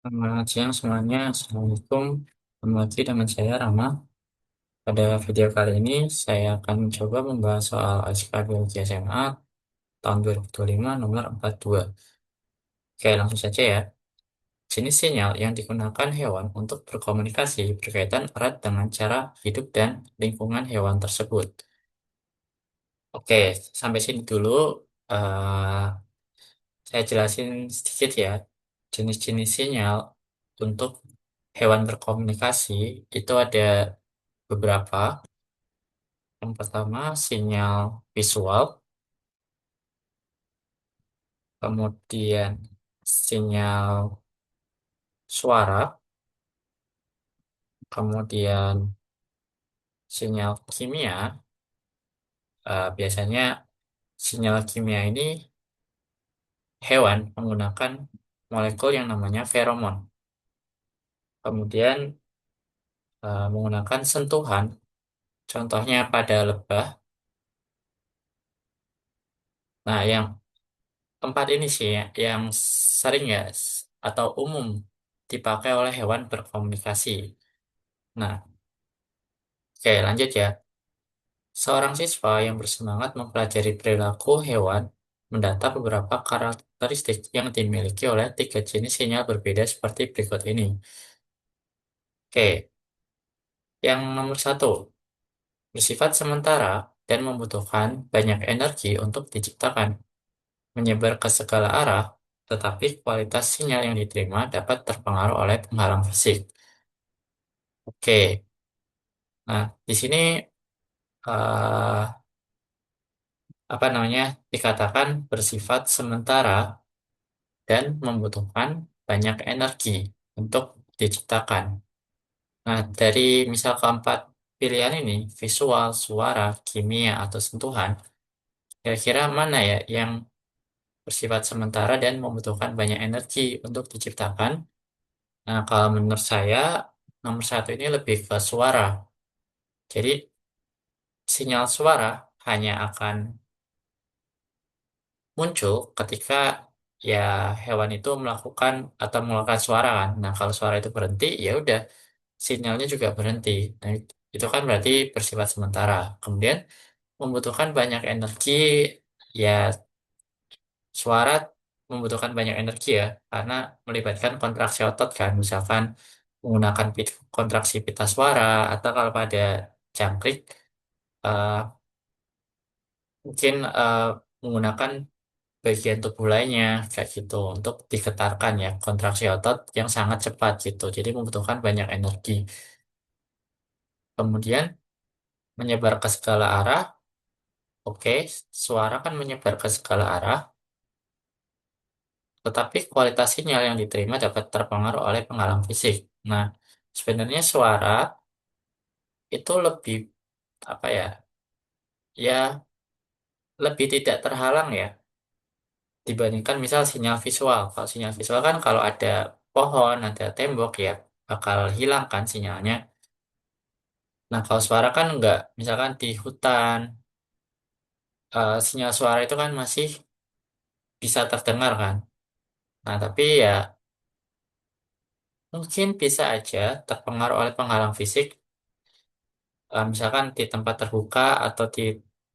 Selamat siang semuanya. Assalamualaikum. Kembali lagi dengan saya Rama. Pada video kali ini saya akan mencoba membahas soal ASK Biologi SMA tahun 2025 nomor 42. Oke, langsung saja ya. Jenis sinyal yang digunakan hewan untuk berkomunikasi berkaitan erat dengan cara hidup dan lingkungan hewan tersebut. Oke, sampai sini dulu. eh, saya jelasin sedikit ya. Jenis-jenis sinyal untuk hewan berkomunikasi itu ada beberapa. Yang pertama, sinyal visual, kemudian sinyal suara, kemudian sinyal kimia. Biasanya sinyal kimia ini hewan menggunakan molekul yang namanya feromon. Kemudian menggunakan sentuhan, contohnya pada lebah. Nah, yang empat ini sih yang sering ya atau umum dipakai oleh hewan berkomunikasi. Nah, oke lanjut ya. Seorang siswa yang bersemangat mempelajari perilaku hewan mendata beberapa karakteristik yang dimiliki oleh tiga jenis sinyal berbeda seperti berikut ini. Oke, yang nomor satu, bersifat sementara dan membutuhkan banyak energi untuk diciptakan, menyebar ke segala arah, tetapi kualitas sinyal yang diterima dapat terpengaruh oleh penghalang fisik. Oke, nah di sini eh, apa namanya dikatakan bersifat sementara dan membutuhkan banyak energi untuk diciptakan. Nah, dari misal keempat pilihan ini, visual, suara, kimia, atau sentuhan, kira-kira mana ya yang bersifat sementara dan membutuhkan banyak energi untuk diciptakan? Nah, kalau menurut saya, nomor satu ini lebih ke suara. Jadi, sinyal suara hanya akan muncul ketika ya hewan itu melakukan atau mengeluarkan suara kan. Nah, kalau suara itu berhenti, ya udah sinyalnya juga berhenti. Nah, itu kan berarti bersifat sementara. Kemudian membutuhkan banyak energi, ya suara membutuhkan banyak energi ya, karena melibatkan kontraksi otot kan, misalkan menggunakan kontraksi pita suara, atau kalau pada jangkrik, eh, mungkin menggunakan bagian tubuh lainnya, kayak gitu, untuk digetarkan ya, kontraksi otot yang sangat cepat gitu, jadi membutuhkan banyak energi. Kemudian menyebar ke segala arah. Oke, suara kan menyebar ke segala arah, tetapi kualitas sinyal yang diterima dapat terpengaruh oleh penghalang fisik. Nah, sebenarnya suara itu lebih apa ya? Ya, lebih tidak terhalang ya dibandingkan misal sinyal visual. Kalau sinyal visual kan kalau ada pohon, ada tembok ya bakal hilang kan sinyalnya. Nah, kalau suara kan enggak. Misalkan di hutan, sinyal suara itu kan masih bisa terdengar kan. Nah, tapi ya mungkin bisa aja terpengaruh oleh penghalang fisik, misalkan di tempat terbuka atau di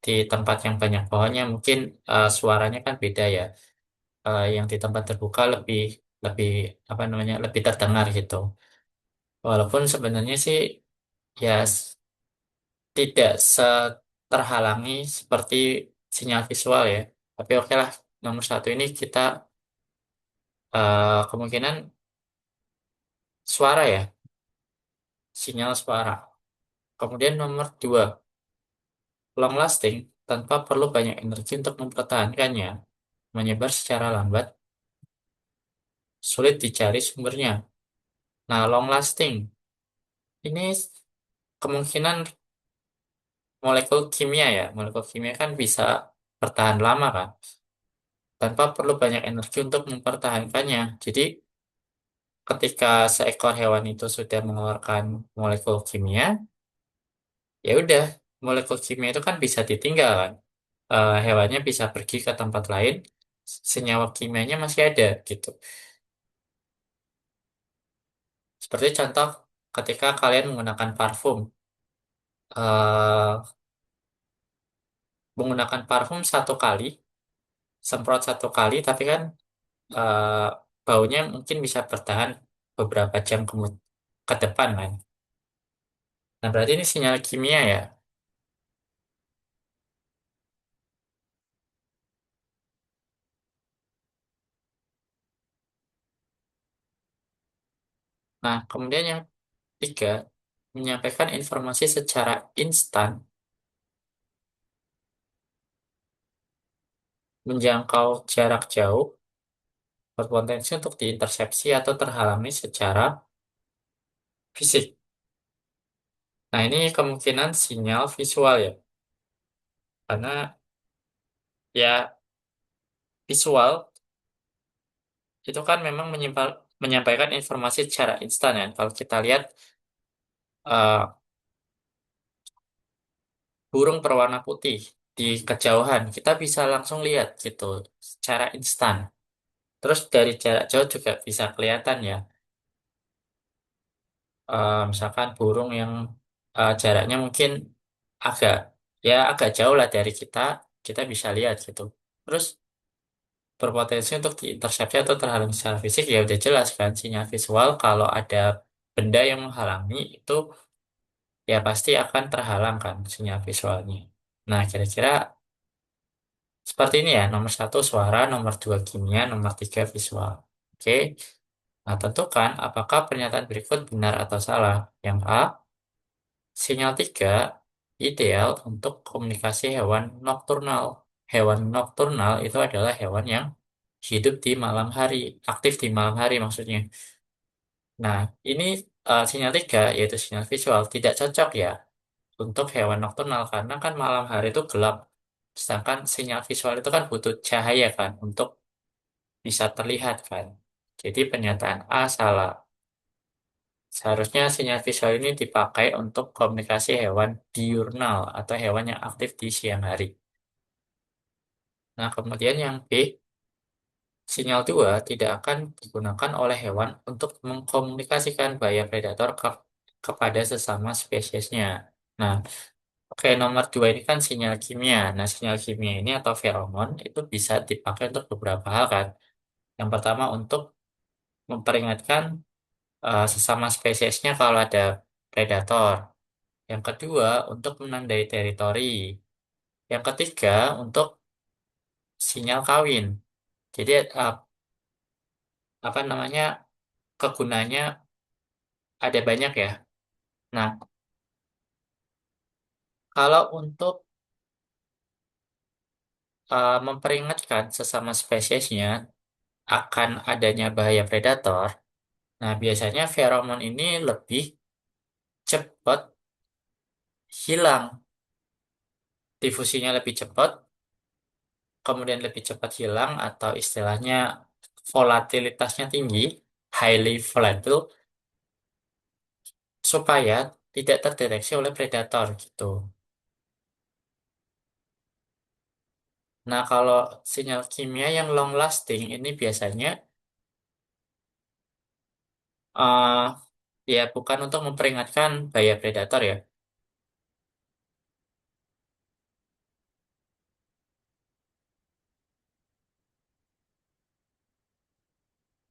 tempat yang banyak pohonnya mungkin suaranya kan beda ya. Yang di tempat terbuka lebih lebih apa namanya lebih terdengar gitu. Walaupun sebenarnya sih ya tidak terhalangi seperti sinyal visual ya. Tapi oke lah, nomor satu ini kita kemungkinan suara ya, sinyal suara. Kemudian nomor dua, long lasting tanpa perlu banyak energi untuk mempertahankannya, menyebar secara lambat, sulit dicari sumbernya. Nah, long lasting ini kemungkinan molekul kimia ya. Molekul kimia kan bisa bertahan lama kan, tanpa perlu banyak energi untuk mempertahankannya. Jadi, ketika seekor hewan itu sudah mengeluarkan molekul kimia, ya udah, molekul kimia itu kan bisa ditinggal kan. Hewannya bisa pergi ke tempat lain, senyawa kimianya masih ada gitu. Seperti contoh ketika kalian menggunakan parfum, eh menggunakan parfum satu kali, semprot satu kali, tapi kan eh, baunya mungkin bisa bertahan beberapa jam ke depan kan. Nah, berarti ini sinyal kimia ya. Nah, kemudian yang tiga, menyampaikan informasi secara instan, menjangkau jarak jauh, berpotensi untuk diintersepsi atau terhalangi secara fisik. Nah, ini kemungkinan sinyal visual ya. Karena ya visual itu kan memang menyampaikan informasi secara instan ya. Kalau kita lihat eh, burung berwarna putih di kejauhan, kita bisa langsung lihat gitu secara instan. Terus dari jarak jauh juga bisa kelihatan ya. Misalkan burung yang jaraknya mungkin agak agak jauh lah dari kita, kita bisa lihat gitu. Terus berpotensi untuk diintersepsi atau terhalang secara fisik ya udah jelas kan sinyal visual kalau ada benda yang menghalangi itu ya pasti akan terhalang kan sinyal visualnya. Nah, kira-kira seperti ini ya, nomor satu suara, nomor dua kimia, nomor tiga visual. Oke, nah tentukan apakah pernyataan berikut benar atau salah. Yang A, sinyal 3 ideal untuk komunikasi hewan nokturnal. Hewan nokturnal itu adalah hewan yang hidup di malam hari, aktif di malam hari maksudnya. Nah, ini sinyal 3 yaitu sinyal visual tidak cocok ya untuk hewan nokturnal karena kan malam hari itu gelap. Sedangkan sinyal visual itu kan butuh cahaya kan untuk bisa terlihat kan. Jadi pernyataan A salah. Seharusnya sinyal visual ini dipakai untuk komunikasi hewan diurnal atau hewan yang aktif di siang hari. Nah, kemudian yang B, sinyal 2 tidak akan digunakan oleh hewan untuk mengkomunikasikan bahaya predator kepada sesama spesiesnya. Nah, oke, nomor 2 ini kan sinyal kimia. Nah, sinyal kimia ini atau feromon itu bisa dipakai untuk beberapa hal kan. Yang pertama untuk memperingatkan sesama spesiesnya kalau ada predator. Yang kedua, untuk menandai teritori. Yang ketiga, untuk sinyal kawin. Jadi, apa namanya, kegunaannya ada banyak ya. Nah, kalau untuk memperingatkan sesama spesiesnya akan adanya bahaya predator, nah biasanya feromon ini lebih cepat hilang. Difusinya lebih cepat, kemudian lebih cepat hilang atau istilahnya volatilitasnya tinggi, highly volatile, supaya tidak terdeteksi oleh predator gitu. Nah, kalau sinyal kimia yang long lasting ini biasanya eh ya bukan untuk memperingatkan bahaya predator ya.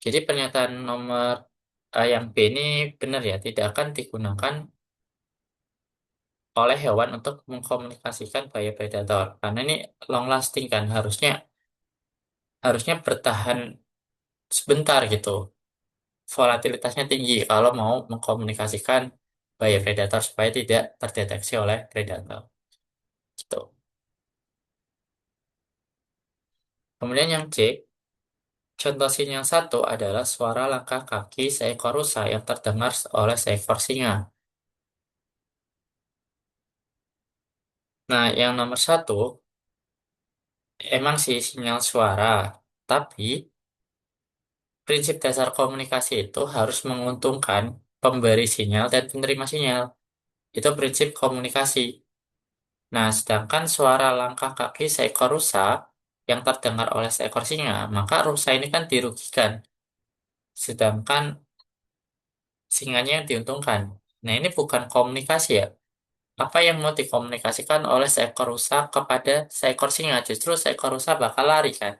Jadi pernyataan nomor yang B ini benar ya, tidak akan digunakan oleh hewan untuk mengkomunikasikan bahaya predator. Karena ini long lasting kan, harusnya harusnya bertahan sebentar gitu. Volatilitasnya tinggi kalau mau mengkomunikasikan bahaya predator supaya tidak terdeteksi oleh predator. Gitu. Kemudian yang C, contoh sinyal satu adalah suara langkah kaki seekor rusa yang terdengar oleh seekor singa. Nah, yang nomor satu, emang sih sinyal suara, tapi prinsip dasar komunikasi itu harus menguntungkan pemberi sinyal dan penerima sinyal. Itu prinsip komunikasi. Nah, sedangkan suara langkah kaki seekor rusa yang terdengar oleh seekor singa, maka rusa ini kan dirugikan. Sedangkan singanya yang diuntungkan. Nah, ini bukan komunikasi ya. Apa yang mau dikomunikasikan oleh seekor rusa kepada seekor singa? Justru seekor rusa bakal lari kan.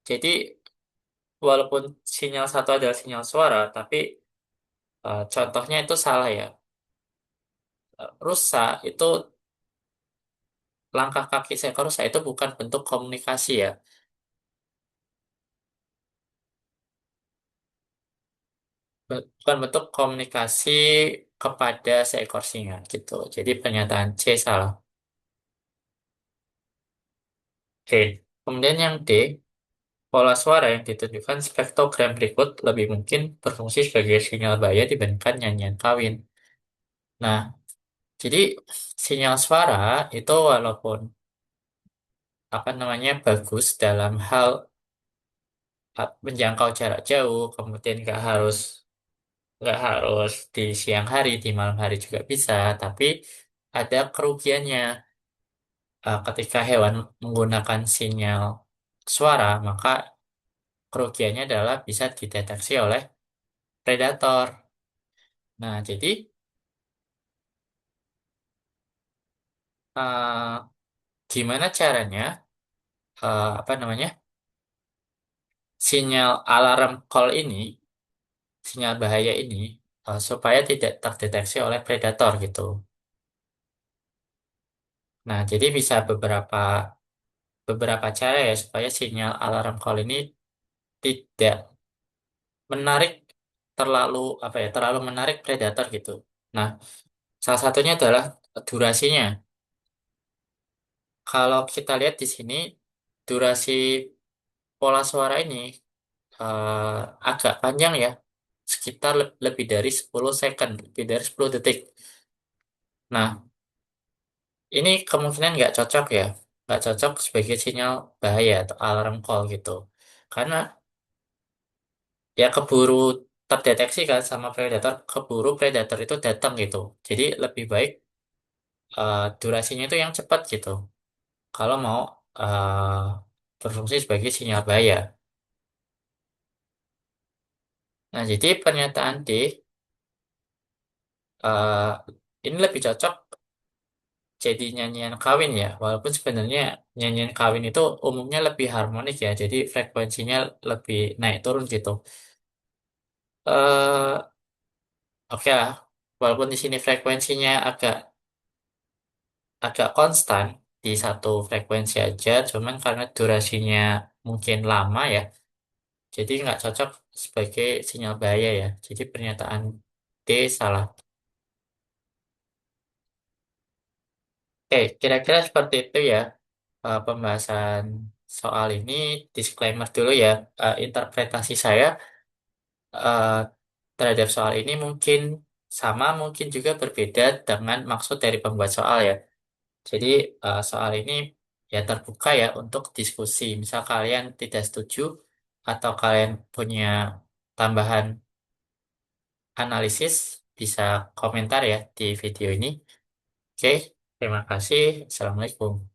Jadi, walaupun sinyal satu adalah sinyal suara, tapi contohnya itu salah ya. Rusa itu, langkah kaki seekor rusa itu bukan bentuk komunikasi ya. Bukan bentuk komunikasi kepada seekor singa gitu. Jadi pernyataan C salah. Oke. Kemudian yang D, pola suara yang ditunjukkan spektrogram berikut lebih mungkin berfungsi sebagai sinyal bahaya dibandingkan nyanyian kawin. Nah, jadi sinyal suara itu walaupun apa namanya bagus dalam hal menjangkau jarak jauh, kemudian nggak harus di siang hari, di malam hari juga bisa, tapi ada kerugiannya. Ketika hewan menggunakan sinyal suara, maka kerugiannya adalah bisa dideteksi oleh predator. Nah, jadi eh, gimana caranya apa namanya sinyal alarm call ini, sinyal bahaya ini supaya tidak terdeteksi oleh predator gitu. Nah, jadi bisa beberapa beberapa cara ya supaya sinyal alarm call ini tidak menarik terlalu apa ya terlalu menarik predator gitu. Nah, salah satunya adalah durasinya. Kalau kita lihat di sini, durasi pola suara ini agak panjang ya, sekitar lebih dari 10 second, lebih dari 10 detik. Nah, ini kemungkinan nggak cocok ya, nggak cocok sebagai sinyal bahaya atau alarm call gitu. Karena ya keburu terdeteksi kan sama predator, keburu predator itu datang gitu. Jadi lebih baik durasinya itu yang cepat gitu. Kalau mau berfungsi sebagai sinyal bahaya. Nah, jadi pernyataan D eh, ini lebih cocok jadi nyanyian kawin ya, walaupun sebenarnya nyanyian kawin itu umumnya lebih harmonik ya, jadi frekuensinya lebih naik turun gitu. eh oke lah, walaupun di sini frekuensinya agak agak konstan di satu frekuensi aja, cuman karena durasinya mungkin lama ya, jadi nggak cocok sebagai sinyal bahaya ya. Jadi pernyataan D salah. Oke, kira-kira seperti itu ya pembahasan soal ini. Disclaimer dulu ya, interpretasi saya eh, terhadap soal ini mungkin sama, mungkin juga berbeda dengan maksud dari pembuat soal ya. Jadi soal ini ya terbuka ya untuk diskusi. Misal kalian tidak setuju atau kalian punya tambahan analisis, bisa komentar ya di video ini. Oke, terima kasih. Assalamualaikum.